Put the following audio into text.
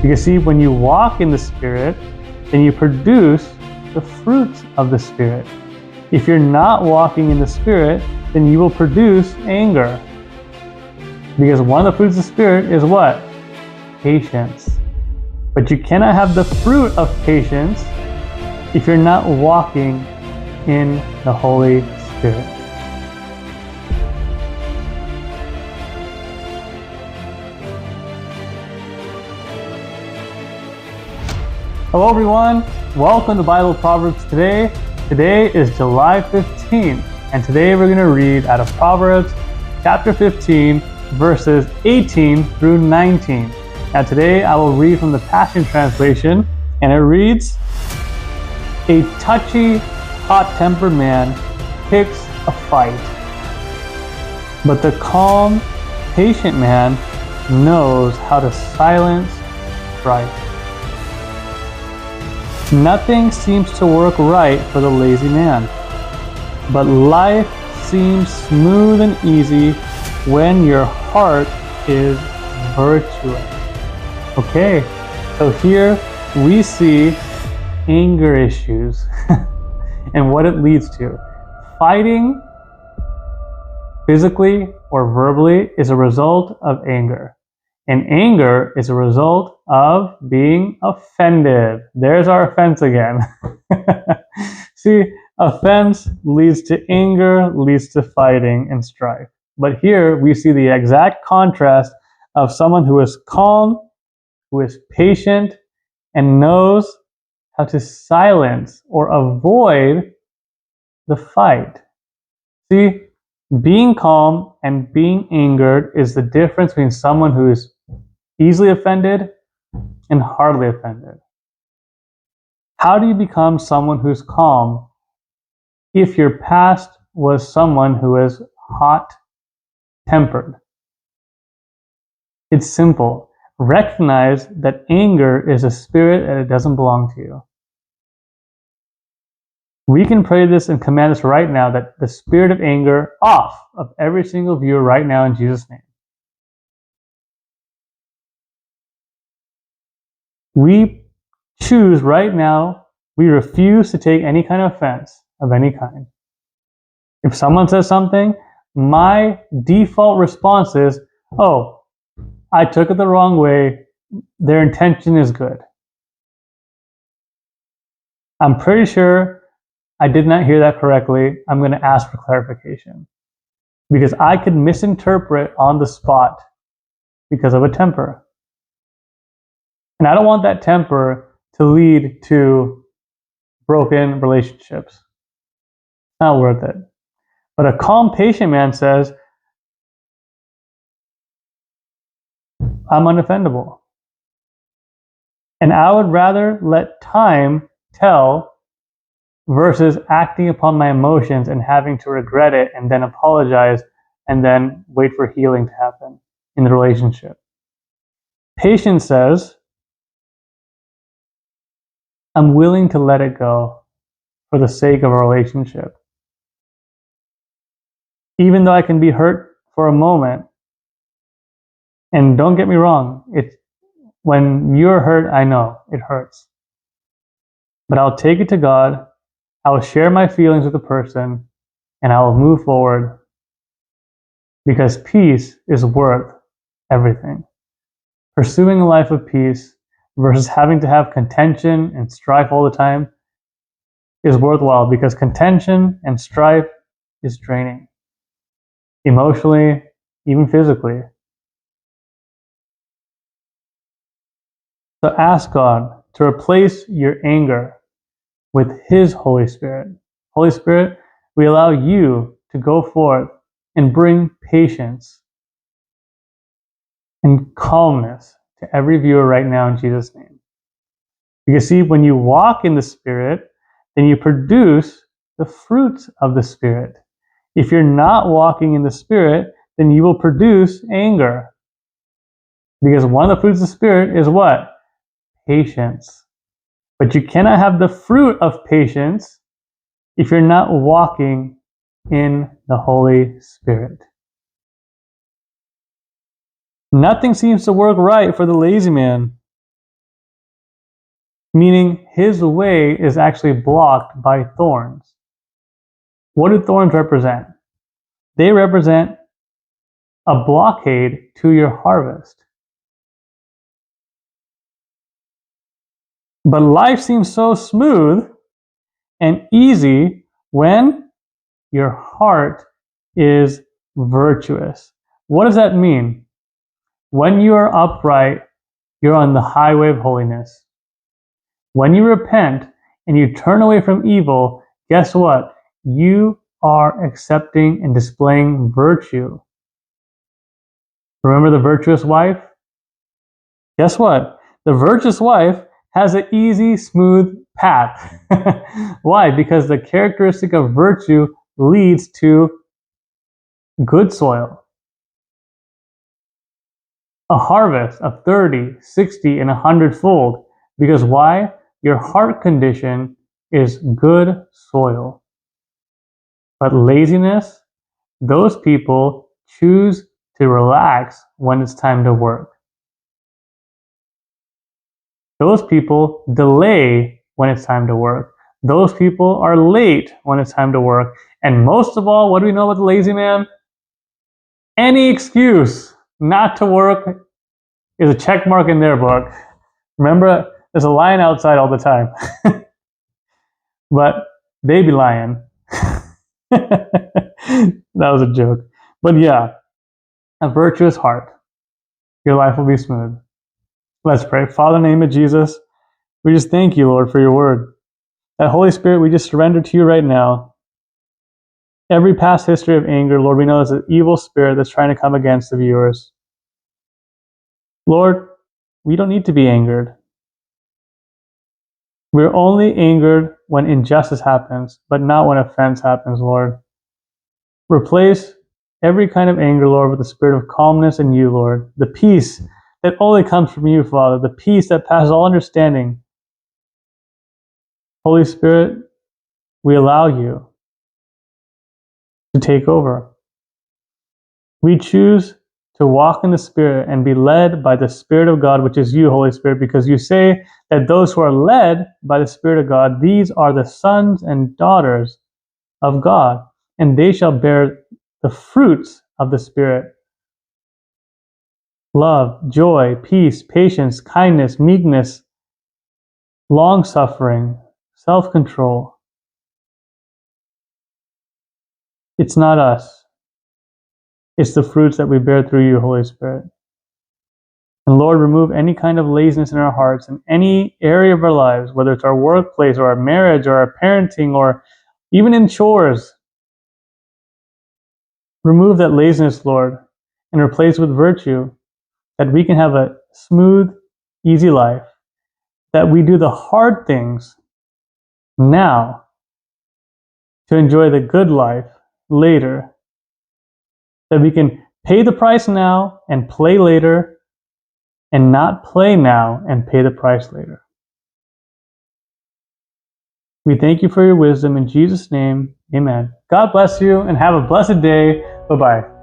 Because see, when you walk in the Spirit, then you produce the fruits of the Spirit. If you're not walking in the Spirit, then you will produce anger. Because one of the fruits of the Spirit is what? Patience. But you cannot have the fruit of patience if you're not walking in the Holy Spirit. Hello everyone, welcome to Bible Proverbs today. Today is July 15th, and today we're going to read out of Proverbs chapter 15, verses 18 through 19. Now today I will read from the Passion Translation, and it reads, "A touchy, hot-tempered man picks a fight, but the calm, patient man knows how to silence strife. Nothing seems to work right for the lazy man, but life seems smooth and easy when your heart is virtuous." Okay, so here we see anger issues and what it leads to. Fighting physically or verbally is a result of anger. And anger is a result of being offended. There's our offense again. See, offense leads to anger, leads to fighting and strife. But here we see the exact contrast of someone who is calm, who is patient, and knows how to silence or avoid the fight. See, being calm and being angered is the difference between someone who is easily offended and hardly offended. How do you become someone who's calm if your past was someone who is hot-tempered? It's simple. Recognize that anger is a spirit and it doesn't belong to you. We can pray this and command this right now, that the spirit of anger off of every single viewer right now in Jesus' name. We choose right now, we refuse to take any kind of offense of any kind. If someone says something, my default response is, oh, I took it the wrong way. Their intention is good. I'm pretty sure I did not hear that correctly. I'm going to ask for clarification. Because I could misinterpret on the spot because of a temper. And I don't want that temper to lead to broken relationships. It's not worth it. But a calm, patient man says, I'm unoffendable. And I would rather let time tell versus acting upon my emotions and having to regret it and then apologize and then wait for healing to happen in the relationship. Patience says, I'm willing to let it go for the sake of a relationship. Even though I can be hurt for a moment, and don't get me wrong, when you're hurt, I know it hurts. But I'll take it to God, I will share my feelings with the person, and I will move forward because peace is worth everything. Pursuing a life of peace versus having to have contention and strife all the time is worthwhile, because contention and strife is draining. Emotionally, even physically. So ask God to replace your anger with His Holy Spirit. Holy Spirit, we allow you to go forth and bring patience and calmness to every viewer right now in Jesus' name. Because see, when you walk in the Spirit, then you produce the fruits of the Spirit. If you're not walking in the Spirit, then you will produce anger. Because one of the fruits of the Spirit is what? Patience. But you cannot have the fruit of patience if you're not walking in the Holy Spirit. Nothing seems to work right for the lazy man, meaning his way is actually blocked by thorns. What do thorns represent? They represent a blockade to your harvest. But life seems so smooth and easy when your heart is virtuous. What does that mean? When you are upright, you're on the highway of holiness. When you repent and you turn away from evil, guess what? You are accepting and displaying virtue. Remember the virtuous wife? Guess what? The virtuous wife has an easy, smooth path. Why? Because the characteristic of virtue leads to good soil. A harvest of 30, 60, and 100-fold. Because why? Your heart condition is good soil. But laziness, those people choose to relax when it's time to work. Those people delay when it's time to work. Those people are late when it's time to work. And most of all, what do we know about the lazy man? Any excuse not to work is a check mark in their book. Remember, there's a lion outside all the time. But baby lion. That was a joke. But yeah, a virtuous heart. Your life will be smooth. Let's pray. Father, in the name of Jesus, we just thank you, Lord, for your word. That Holy Spirit, we just surrender to you right now. Every past history of anger, Lord, we know is an evil spirit that's trying to come against the viewers. Lord, we don't need to be angered. We're only angered when injustice happens, but not when offense happens, Lord. Replace every kind of anger, Lord, with the spirit of calmness in you, Lord. The peace that only comes from you, Father. The peace that passes all understanding. Holy Spirit, we allow you to take over. We choose to walk in the Spirit and be led by the Spirit of God, which is you, Holy Spirit, because you say that those who are led by the Spirit of God, these are the sons and daughters of God, and they shall bear the fruits of the Spirit. Love, joy, peace, patience, kindness, meekness, long-suffering, self-control. It's not us. It's the fruits that we bear through you, Holy Spirit. And Lord, remove any kind of laziness in our hearts in any area of our lives, whether it's our workplace or our marriage or our parenting or even in chores. Remove that laziness, Lord, and replace with virtue, that we can have a smooth, easy life, that we do the hard things now to enjoy the good life later, that we can pay the price now and play later, and not play now and pay the price later. We thank you for your wisdom in Jesus' name. Amen. God bless you and have a blessed day. Bye-bye.